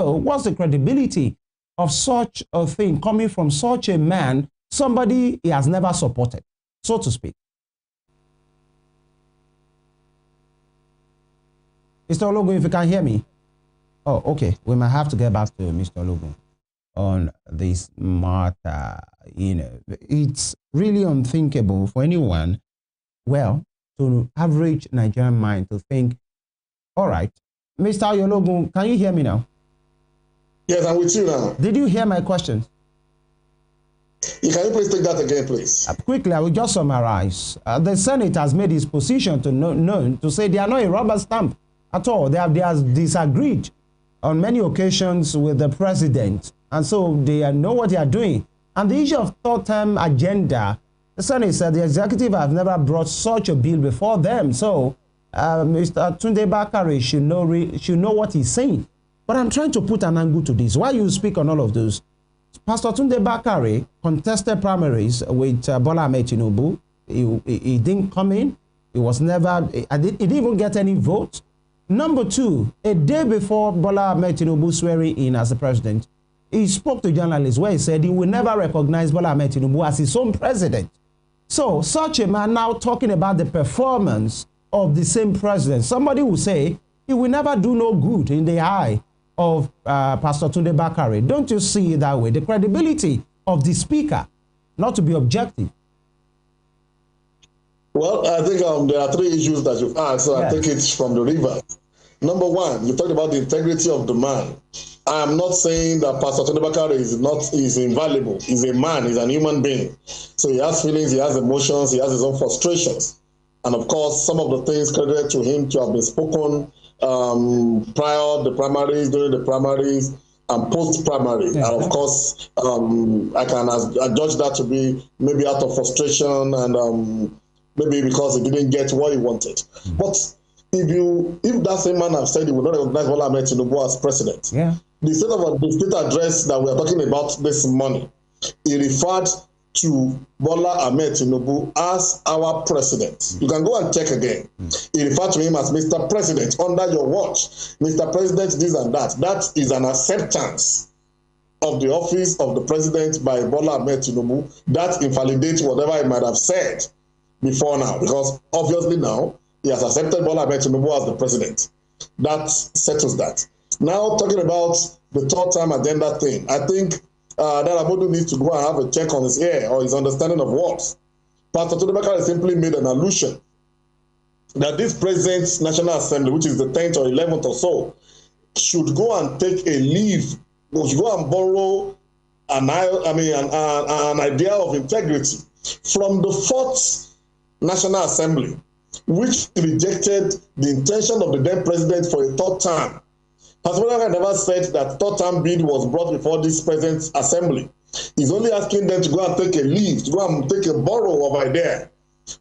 So what's the credibility of such a thing coming from such a man, somebody he has never supported, so to speak? Mr. Ologun, if you can hear me. Oh, okay. We might have to get back to Mr. Ologun on this matter. You know, it's really unthinkable for anyone, well, to average Nigerian mind to think, all right, Mr. Ologun, can you hear me now? Yes, I'm with you now. Did you hear my question? Can you please take that again, please? Quickly, I will just summarize. The Senate has made its position to known to say they are not a rubber stamp at all. They have disagreed on many occasions with the president, and so they know what they are doing. And the issue of third-term agenda, the Senate said the executive have never brought such a bill before them. So Mr. Tunde Bakare should know what he's saying. But I'm trying to put an angle to this. While you speak on all of those, Pastor Tunde Bakare contested primaries with Bola Ahmed Tinubu. He didn't come in. He was never, he didn't even get any votes. Number two, a day before Bola Ahmed Tinubu swearing in as the president, he spoke to journalists where he said he will never recognize Bola Ahmed Tinubu as his own president. So such a man now talking about the performance of the same president, somebody will say he will never do no good in the eye of Pastor Tunde Bakare. Don't you see it that way? The credibility of the speaker, not to be objective. Well, I think there are three issues that you've asked, so I think it's from the river. Number one, you talked about the integrity of the man. I am not saying that Pastor Tunde Bakare is invaluable. He's a man, he's a human being. So he has feelings, he has emotions, he has his own frustrations. And of course, some of the things credited to him to have been spoken prior the primaries, during the primaries, and post-primary. And of course, I can judge that to be maybe out of frustration and maybe because he didn't get what he wanted. But if that same man have said he would not recognize Bola Ahmed Tinubu as president, the state address that we are talking about this morning, he referred to Bola Ahmed Tinubu as our president. You can go and check again. He referred to him as Mr. President under your watch. Mr. President, this and that. That is an acceptance of the office of the president by Bola Ahmed Tinubu. That invalidates whatever he might have said before now, because obviously now he has accepted Bola Ahmed Tinubu as the president. That settles that. Now talking about the third-term agenda thing, I think that Amodu needs to go and have a check on his ear or his understanding of what. Pastor Tunde Bakare simply made an allusion that this present National Assembly, which is the 10th or 11th or so, should go and take a leave, should go and borrow an idea of integrity from the 4th National Assembly, which rejected the intention of the then president for a third term. Pastor Bakare never said that third term bid was brought before this present assembly. He's only asking them to go and take a leave, to go and take a borrow of idea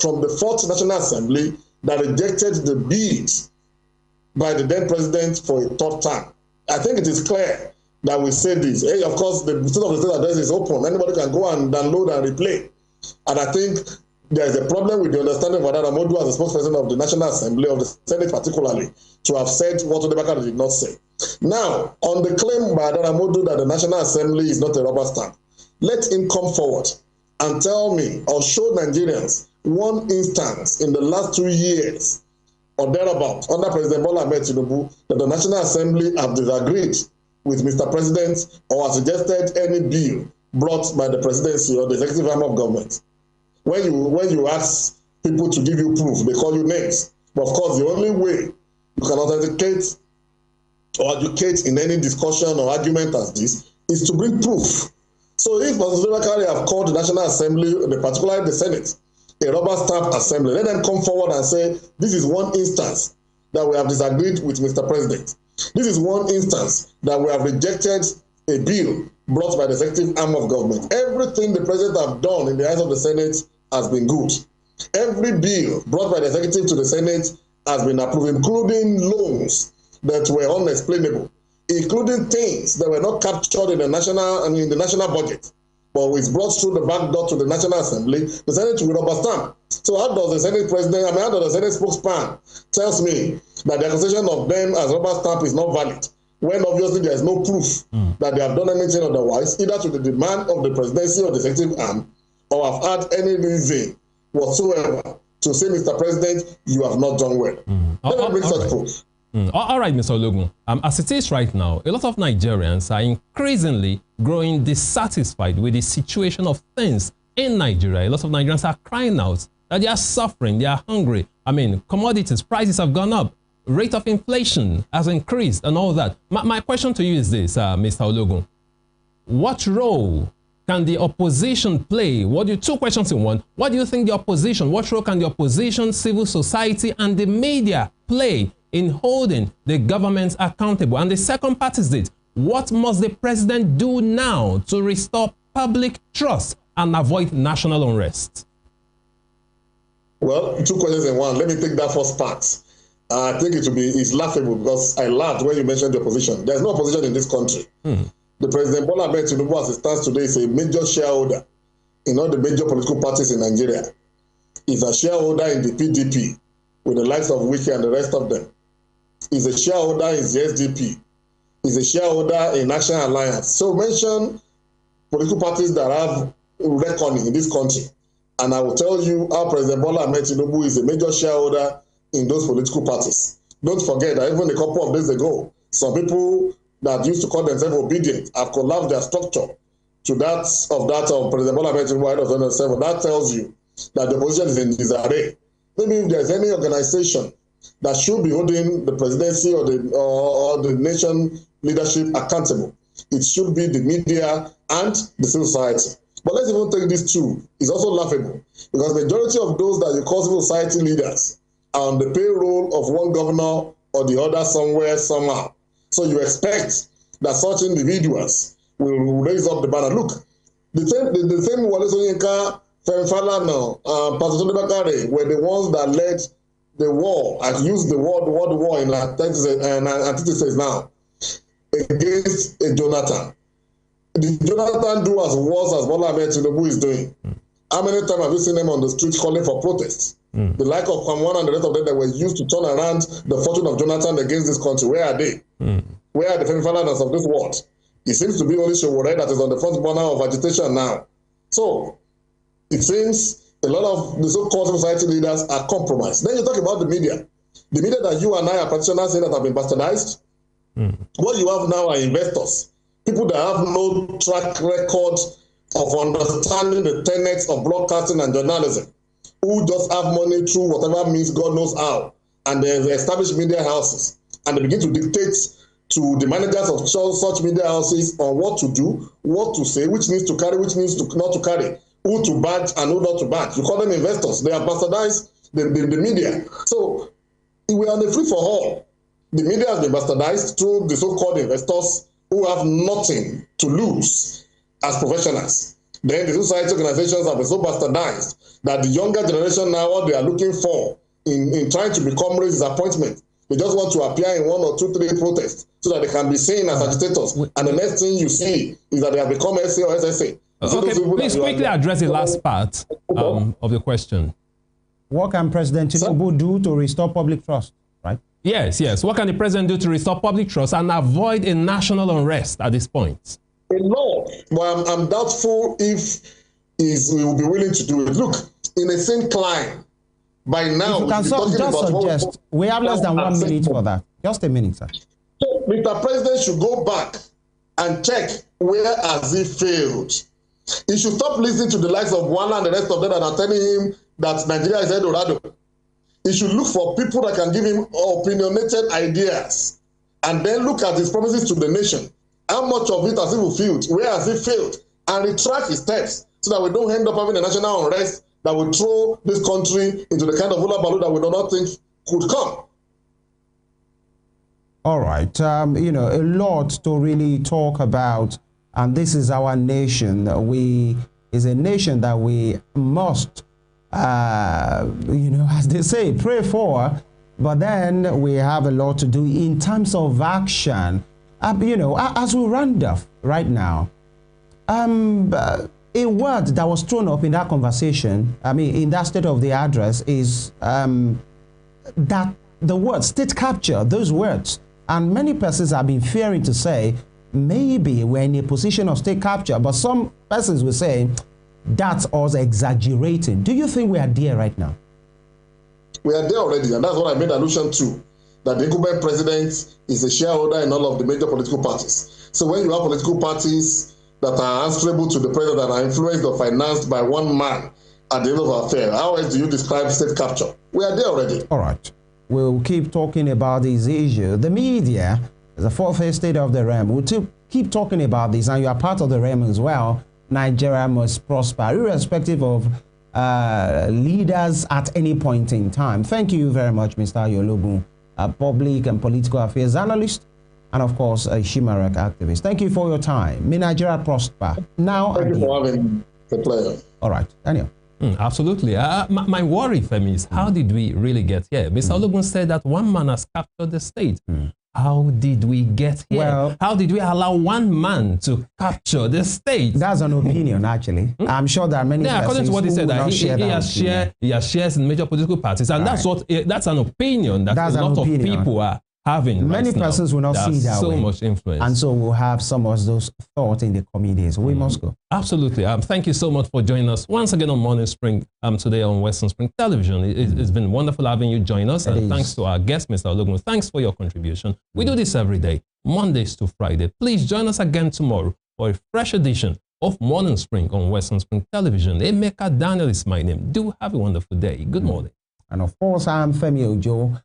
from the 4th National Assembly that rejected the bid by the then president for a third term. I think it is clear that we say this. Hey, of course, the state of the state address is open. Anybody can go and download and replay. And I think there is a problem with the understanding of Adara Modu as the spokesperson of the National Assembly, of the Senate particularly, to have said what Tunde Bakare did not say. Now, on the claim by Adara Modu that the National Assembly is not a rubber stamp, let him come forward and tell me or show Nigerians one instance in the last 2 years or thereabout under President Bola Ahmed Tinubu that the National Assembly have disagreed with Mr. President or has suggested any bill brought by the presidency or the executive arm of government. When you ask people to give you proof, they call you names. But of course, the only way you can authenticate or educate in any discussion or argument as this is to bring proof. So if Pastor Tunde Bakare have called the National Assembly, particularly the Senate, a rubber stamp assembly, let them come forward and say, this is one instance that we have disagreed with Mr. President. This is one instance that we have rejected a bill brought by the executive arm of government. Everything the president have done in the eyes of the Senate has been good. Every bill brought by the executive to the Senate has been approved, including loans that were unexplainable, including things that were not captured in the national budget, but was brought through the back door to the National Assembly. The Senate will rubber stamp. So how does the Senate president, how does the Senate spokesman tells me that the accusation of them as rubber stamp is not valid, when obviously there is no proof that they have done anything otherwise, either to the demand of the presidency or the executive arm, or have had any reason whatsoever to say, Mr. President, you have not done well. Let me bring such proof. All right, Mr. Ologun. As it is right now, a lot of Nigerians are increasingly growing dissatisfied with the situation of things in Nigeria. A lot of Nigerians are crying out that they are suffering, they are hungry. I mean, commodities, prices have gone up, rate of inflation has increased and all that. My question to you is this, Mr. Ologun. What role can the opposition play? Two questions in one. What do you think the opposition, what role can the opposition, civil society, and the media play in holding the government accountable? And the second part is this: what must the president do now to restore public trust and avoid national unrest? Well, two questions in one. Let me take that first part. I think it's laughable because I laughed when you mentioned the opposition. There's no opposition in this country. The President Bola Ahmed Tinubu, as it stands today, is a major shareholder in all the major political parties in Nigeria. He's a shareholder in the PDP with the likes of Wiki and the rest of them. He's a shareholder in the SDP. He's a shareholder in Action Alliance. So mention political parties that have reckoning in this country, and I will tell you how President Bola Ahmed Tinubu is a major shareholder in those political parties. Don't forget that even a couple of days ago, some people that used to call themselves obedient have collapsed their structure to that of President Bola Ahmed Tinubu of 2007. That tells you that the opposition is in disarray. Maybe if there's any organization that should be holding the presidency or the nation leadership accountable, it should be the media and the civil society. But let's even take this too. It's also laughable because the majority of those that you call civil society leaders are on the payroll of one governor or the other somewhere, somehow. So you expect that such individuals will raise up the banner. Look, the same Wale Soyinka, Femi Falana, Pastor Tunde Bakare were the ones that led the war, and used the word war in antithesis now, against Jonathan. Did Jonathan do as worse as Bola Ahmed Tinubu is doing? How many times have you seen them on the streets calling for protests? The like of Kwamwana and the rest of them that were used to turn around the fortune of Jonathan against this country. Where are they? Where are the Femi Falanas of this world? It seems to be only Showore that is on the front burner of agitation now. So it seems a lot of the so-called society leaders are compromised. Then you talk about the media. The media that you and I are practitioners in that have been bastardized. What you have now are investors. People that have no track record of understanding the tenets of broadcasting and journalism, who just have money through whatever means God knows how, and they establish media houses, and they begin to dictate to the managers of such media houses on what to do, what to say, which needs to carry, which needs to not to carry, who to badge and who not to badge. You call them investors. They have bastardized the media. So we are on the free for all. The media has been bastardized through the so-called investors who have nothing to lose as professionals. Then the society organizations have been so bastardized that the younger generation now, what they are looking for in trying to become race is appointment. They just want to appear in 1 or 2, 3 protests so that they can be seen as agitators. And the next thing you see is that they have become SA or SSA. Okay, please quickly address the last part of the question. What can President Tinubu do to restore public trust, right? Yes. What can the president do to restore public trust and avoid a national unrest at this point? A lot, but I'm doubtful if he will be willing to do it. Look, in the same climb, by now, if you can just suggest, we have less than 1 minute for that. Just a minute, sir. So, Mr. President should go back and check where has he failed. He should stop listening to the likes of Wala and the rest of them that are telling him that Nigeria is Eldorado. He should look for people that can give him opinionated ideas and then look at his promises to the nation. How much of it has he fulfilled? Where has he failed? And retract his steps so that we don't end up having a national unrest that will throw this country into the kind of hula balloon that we do not think could come. All right. You know, a lot to really talk about. And this is our nation. Is a nation that we must, you know, as they say, pray for. But then we have a lot to do in terms of action. You know, as we round off right now, a word that was thrown up in that conversation, I mean, in that state of the address, is that the word state capture, those words And many persons have been fearing to say, maybe we're in a position of state capture. But some persons will say, that's us exaggerating. Do you think we are there right now? We are there already, and that's what I made allusion to, that the incumbent president is a shareholder in all of the major political parties. So when you have political parties that are answerable to the president, that are influenced or financed by one man at the end of our affair, how else do you describe state capture? We are there already. All right. We'll keep talking about this issue. The media, the fourth estate of the realm, we'll keep talking about this, and you are part of the realm as well. Nigeria must prosper, irrespective of leaders at any point in time. Thank you very much, Mr. Ayologun, a public and political affairs analyst, and of course, a Shimarek activist. Thank you for your time. May Nigeria prosper. Now, thank you for having the pleasure. All right, Daniel. Absolutely. My worry, Femi, is how did we really get here? Mr. Ologun said that one man has captured the state. How did we get here? Well, how did we allow one man to capture the state? That's an opinion, actually. I'm sure there are many persons according to what he said, that he has shares in major political parties, and that's an opinion that a lot of people are having. Many persons will not see that so way. Much influence, and so we'll have some of those thoughts in the coming days. We must go. Absolutely. Thank you so much for joining us once again on Morning Spring. Today on Western Spring Television. It's been wonderful having you join us, and thanks to our guest, Mr. Ologun. Thanks for your contribution. We do this every day, Mondays to Friday. Please join us again tomorrow for a fresh edition of Morning Spring on Western Spring Television. Emeka Daniel is my name. Do have a wonderful day. Good morning. And of course, I'm Femi Ojo.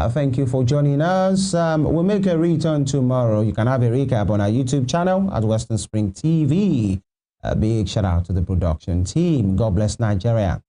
Thank you for joining us. We'll make a return tomorrow. You can have a recap on our YouTube channel at Western Spring TV. A big shout out to the production team. God bless Nigeria.